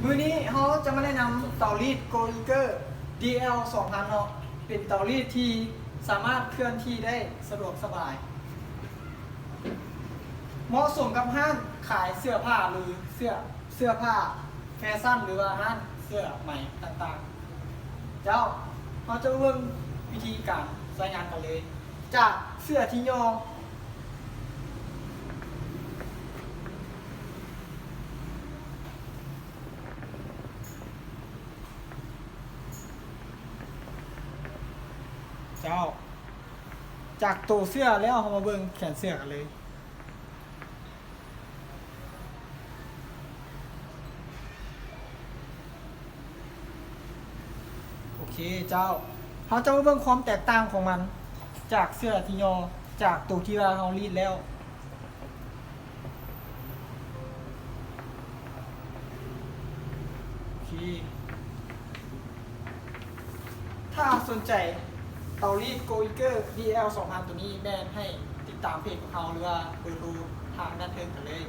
มือนี้เขาจะมาแนะนำเตารีดโกลิเกอร์ DL 2000เนาะเป็นเตารีดที่สามารถเคลื่อนที่ได้สะดวกสบายเหมาะสมกับห้างขายเสื้อผ้าหรือเสื้อผ้าแฟชั่นหรือว่าห้างเสื้อใหม่ต่างๆเจ้าเราจะเริ่มวิธีการใช้งานกันเลยจากเสื้อที่ยอเจ้าจากตัวเสื้อแล้วเอามาเบิ่งแขนเสื้อกันเลยโอเคเจ้าเขาจะมาเบิ่งความแตกต่างของมันจากเสื้อที่ยอจากตัวที่ว่าเรารีดแล้วโอเคถ้าสนใจเตารีดโกอิเกอร์ DL 2000ตัวนี้แบนให้ติดตามเพจของเขาหรือว่าเบอร์โทรทางด้านเทิงกันเลย